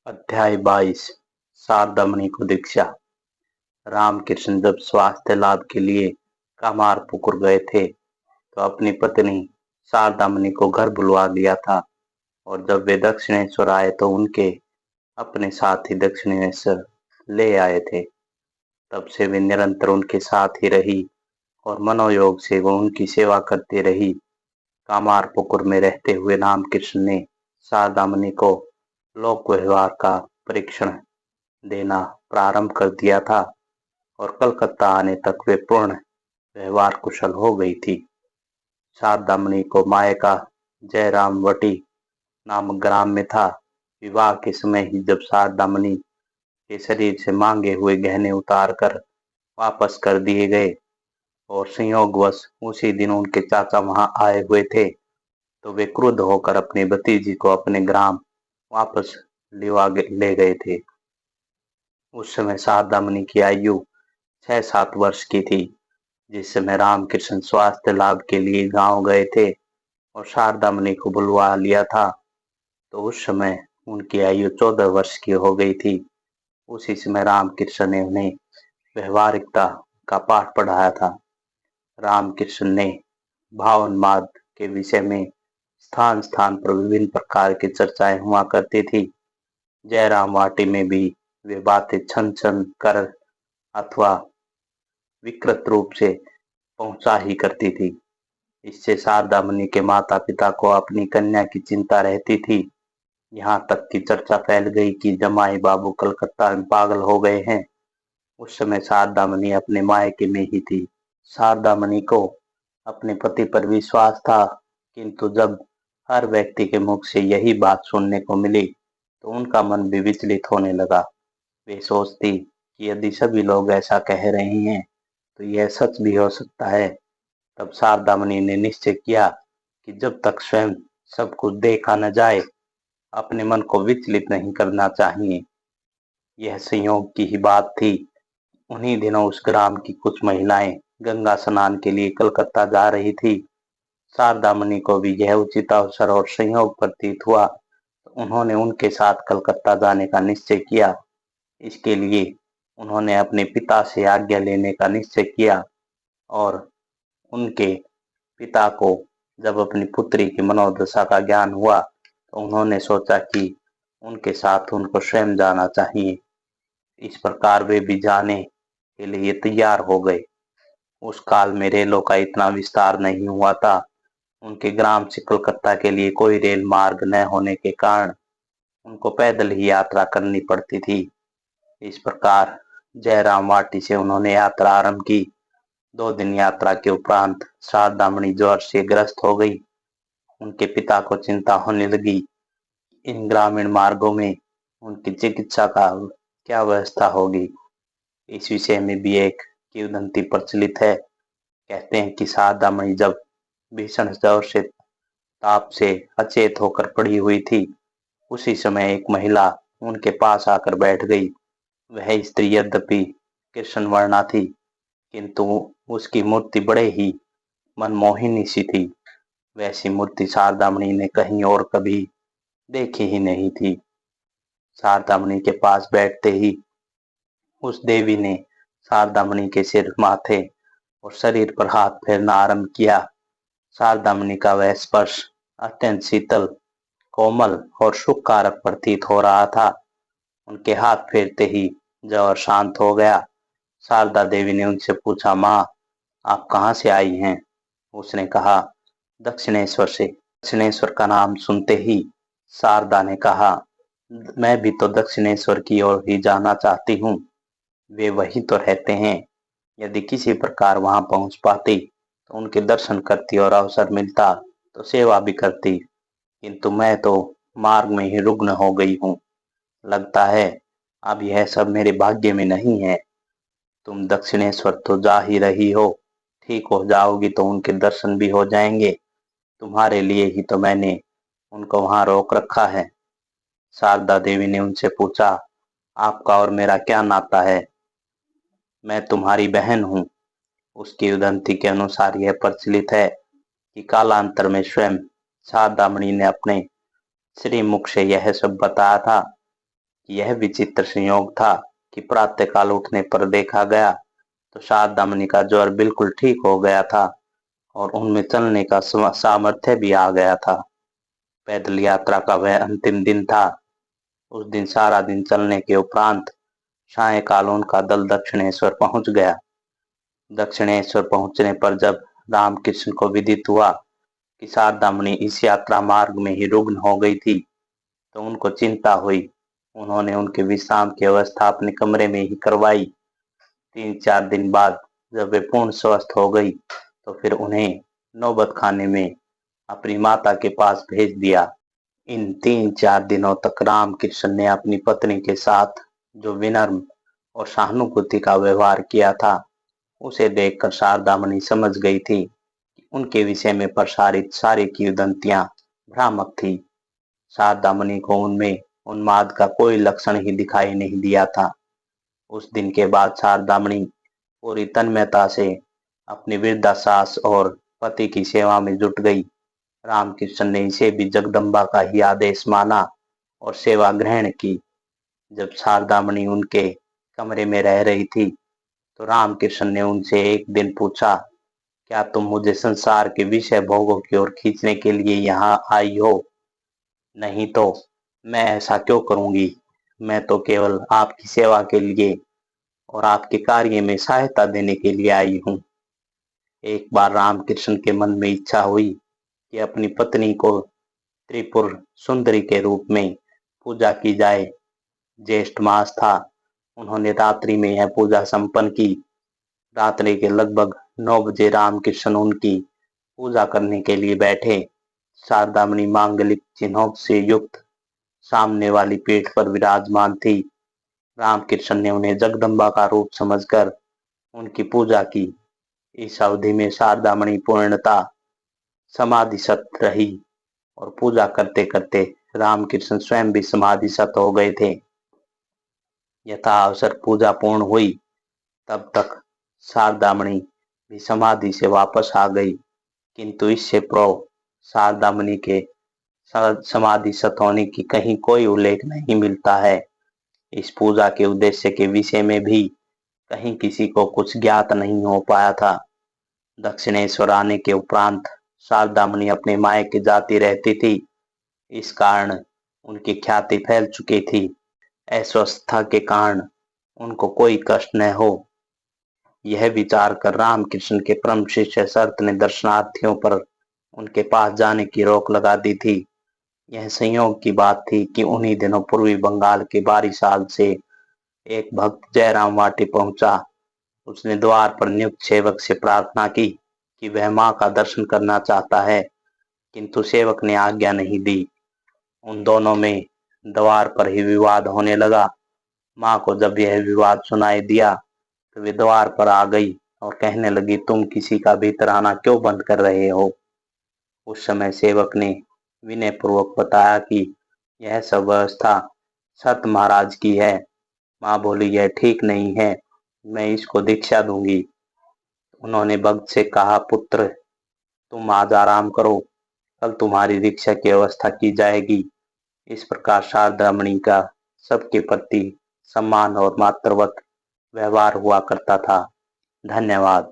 अध्याय 22। शारदामणि को दीक्षा। रामकृष्ण जब स्वास्थ्य लाभ के लिए कामारपुकुर गए थे तो अपनी पत्नी शारदामणि को घर बुलवा लिया था, और जब वे दक्षिणेश्वर आए तो उनके अपने साथ ही दक्षिणेश्वर ले आए थे। तब से वे निरंतर उनके साथ ही रही और मनोयोग से वो उनकी सेवा करती रही। कामारपुकुर में रहते हुए रामकृष्ण ने शारदामणि को लोक व्यवहार का परीक्षण देना प्रारंभ कर दिया था, और कलकत्ता आने तक वे पूर्ण व्यवहार कुशल हो गई थी। शारदामणि को मायका जयरामवटी नामक ग्राम में था। विवाह के समय ही जब शारदामणि के शरीर से मांगे हुए गहने उतार कर वापस कर दिए गए और संयोगवश उसी दिन उनके चाचा वहां आए हुए थे, तो वे क्रुद्ध होकर अपनी भतीजी को अपने ग्राम वापस ले गए थे। उस समय शारदामणि की आयु 6-7 वर्ष की थी। जिस समय रामकृष्ण स्वास्थ्य लाभ के लिए गांव गए थे और शारदामणि को बुलवा लिया था, तो उस समय उनकी आयु 14 वर्ष की हो गई थी। उसी समय रामकृष्ण ने उन्हें व्यवहारिकता का पाठ पढ़ाया था। रामकृष्ण ने भावोन्माद के विषय में स्थान स्थान पर विभिन्न प्रकार की चर्चाएं हुआ करती थी। जयराम वाटी में भी वे बातें छन छन कर अथवा विकृत रूप से पहुंचा ही करती थी। इससे शारदामणि के माता पिता को अपनी कन्या की चिंता रहती थी। यहाँ तक की चर्चा फैल गई कि जमाई बाबू कलकत्ता में पागल हो गए हैं। उस समय शारदामणि अपने मायके में ही थी। शारदामणि को अपने पति पर विश्वास था, किंतु जब हर व्यक्ति के मुख से यही बात सुनने को मिली तो उनका मन भी विचलित होने लगा। वे सोचती कि यदि सभी लोग ऐसा कह रहे हैं तो यह सच भी हो सकता है। तब शारदामणि ने निश्चय किया कि जब तक स्वयं सब कुछ देखा न जाए, अपने मन को विचलित नहीं करना चाहिए। यह संयोग की ही बात थी। उन्हीं दिनों उस ग्राम की कुछ महिलाएं गंगा स्नान के लिए कलकत्ता जा रही थी। शारदामणि को भी यह उचित अवसर और संयोग प्रतीत हुआ, तो उन्होंने उनके साथ कलकत्ता जाने का निश्चय किया। इसके लिए उन्होंने अपने पिता से आज्ञा लेने का निश्चय किया, और उनके पिता को जब अपनी पुत्री की मनोदशा का ज्ञान हुआ तो उन्होंने सोचा कि उनके साथ उनको स्वयं जाना चाहिए। इस प्रकार वे भी जाने के लिए तैयार हो गए। उस काल में रेलों का इतना विस्तार नहीं हुआ था। उनके ग्राम से कलकत्ता के लिए कोई रेल मार्ग न होने के कारण उनको पैदल ही यात्रा करनी पड़ती थी। इस प्रकार जयराम वाटी से उन्होंने यात्रा आरंभ की। 2 दिन यात्रा के उपरांत शारदामणि ज्वर से ग्रस्त हो गई। उनके पिता को चिंता होने लगी, इन ग्रामीण मार्गों में उनकी चिकित्सा का क्या व्यवस्था होगी। इस विषय में भी एक किंवदंती प्रचलित है। कहते हैं कि शारदामणि जब भीषण ज्वर से ताप से अचेत होकर पड़ी हुई थी, उसी समय एक महिला उनके पास आकर बैठ गई। वह स्त्री यद्यपि कृष्ण वर्णा थी, किंतु उसकी मूर्ति बड़े ही मनमोहिनी सी थी। वैसी मूर्ति शारदामणि ने कहीं और कभी देखी ही नहीं थी। शारदामणि के पास बैठते ही उस देवी ने शारदामणि के सिर, माथे और शरीर पर हाथ फेरना आरंभ किया। शारदामणि का वह स्पर्श अत्यंत शीतल, कोमल और सुखकारक प्रतीत हो रहा था। उनके हाथ फेरते ही ज्वर शांत हो गया। शारदा देवी ने उनसे पूछा, माँ, आप कहाँ से आई हैं? उसने कहा, दक्षिणेश्वर से। दक्षिणेश्वर का नाम सुनते ही शारदा ने कहा, मैं भी तो दक्षिणेश्वर की ओर ही जाना चाहती हूँ। वे वहीं तो रहते हैं। यदि किसी प्रकार वहां पहुंच पाती तो उनके दर्शन करती और अवसर मिलता तो सेवा भी करती, किंतु मैं तो मार्ग में ही रुग्ण हो गई हूँ। लगता है अब यह सब मेरे भाग्य में नहीं है। तुम दक्षिणेश्वर तो जा ही रही हो, ठीक हो जाओगी तो उनके दर्शन भी हो जाएंगे। तुम्हारे लिए ही तो मैंने उनको वहां रोक रखा है। शारदा देवी ने उनसे पूछा, आपका और मेरा क्या नाता है? मैं तुम्हारी बहन हूँ। उसकी उदंती के अनुसार यह प्रचलित है कि कालांतर में स्वयं शारदामणि ने अपने श्रीमुख से यह सब बताया था। यह विचित्र संयोग था कि प्रातःकाल उठने पर देखा गया तो शारदामणि का ज्वर बिल्कुल ठीक हो गया था और उनमें चलने का सामर्थ्य भी आ गया था। पैदल यात्रा का वह अंतिम दिन था। उस दिन सारा दिन चलने के उपरांत सायंकाल उनका दल दक्षिणेश्वर पहुंच गया। दक्षिणेश्वर पहुंचने पर जब रामकृष्ण को विदित हुआ कि शारदामणि इस यात्रा मार्ग में ही रुग्ण हो गई थी तो उनको चिंता हुई। उन्होंने उनके विश्राम की व्यवस्था अपने कमरे में ही करवाई। 3-4 दिन बाद जब वे पूर्ण स्वस्थ हो गई तो फिर उन्हें नौबत खाने में अपनी माता के पास भेज दिया। इन 3-4 दिनों तक रामकृष्ण ने अपनी पत्नी के साथ जो विनम्र और सहानुभूति का व्यवहार किया था उसे देखकर शारदामणि समझ गई थी कि उनके विषय में प्रसारित सारी किंवदंतियां भ्रामक थी। शारदामणि को उनमें उन्माद का कोई लक्षण ही दिखाई नहीं दिया था। उस दिन के बाद शारदामणि पूरी तन्मयता से अपनी वृद्धा सास और पति की सेवा में जुट गई। रामकृष्ण ने इसे भी जगदम्बा का ही आदेश माना और सेवा ग्रहण की। जब शारदामणि उनके कमरे में रह रही थी तो रामकृष्ण ने उनसे एक दिन पूछा, क्या तुम मुझे संसार के विषय भोगों की ओर खींचने के लिए यहाँ आई हो? नहीं तो मैं ऐसा क्यों करूंगी? मैं तो केवल आपकी सेवा के लिए और आपके कार्य में सहायता देने के लिए आई हूँ। एक बार रामकृष्ण के मन में इच्छा हुई कि अपनी पत्नी को त्रिपुर सुंदरी के रूप में पूजा की जाए। ज्येष्ठ मास था। उन्होंने रात्रि में यह पूजा संपन्न की। रात्रि के लगभग 9 बजे रामकृष्ण उनकी पूजा करने के लिए बैठे। शारदामणि मांगलिक चिन्हों से युक्त सामने वाली पीठ पर विराजमान थी। रामकृष्ण ने उन्हें जगदम्बा का रूप समझकर उनकी पूजा की। इस अवधि में शारदामणि पूर्णता समाधिस्थ रही और पूजा करते करते रामकृष्ण स्वयं भी समाधिस्थ हो गए थे। यथा अवसर पूजा पूर्ण हुई तब तक शारदामणि भी समाधि से वापस आ गई, किंतु इससे पूर्व शारदामणि के समाधिस्थ होने की कहीं कोई उल्लेख नहीं मिलता है। इस पूजा के उद्देश्य के विषय में भी कहीं किसी को कुछ ज्ञात नहीं हो पाया था। दक्षिणेश्वर आने के उपरांत शारदामणि अपने मायके जाती रहती थी। इस कारण उनकी ख्याति फैल चुकी थी। अस्वस्थता के कारण उनको कोई कष्ट न हो, यह विचार कर रामकृष्ण के परम शिष्य शरत ने दर्शनार्थियों पर उनके पास जाने की रोक लगा दी थी। यह संयोग की बात थी कि उन्हीं दिनों पूर्वी बंगाल के बारिशाल से एक भक्त जयराम वाटी पहुंचा। उसने द्वार पर नियुक्त सेवक से प्रार्थना की कि वह मां का दर्शन करना चाहता है, किंतु सेवक ने आज्ञा नहीं दी। उन दोनों में द्वार पर ही विवाद होने लगा। मां को जब यह विवाद सुनाई दिया तो वे द्वार पर आ गई और कहने लगी, तुम किसी का भीतर आना क्यों बंद कर रहे हो? उस समय सेवक ने विनय पूर्वक बताया कि यह सब व्यवस्था सत महाराज की है। मां बोली, यह ठीक नहीं है, मैं इसको दीक्षा दूंगी। उन्होंने भक्त से कहा, पुत्र तुम आज आराम करो, कल तुम्हारी दीक्षा की व्यवस्था की जाएगी। इस प्रकार शारदामणि का सबके प्रति सम्मान और मातृवत व्यवहार हुआ करता था। धन्यवाद।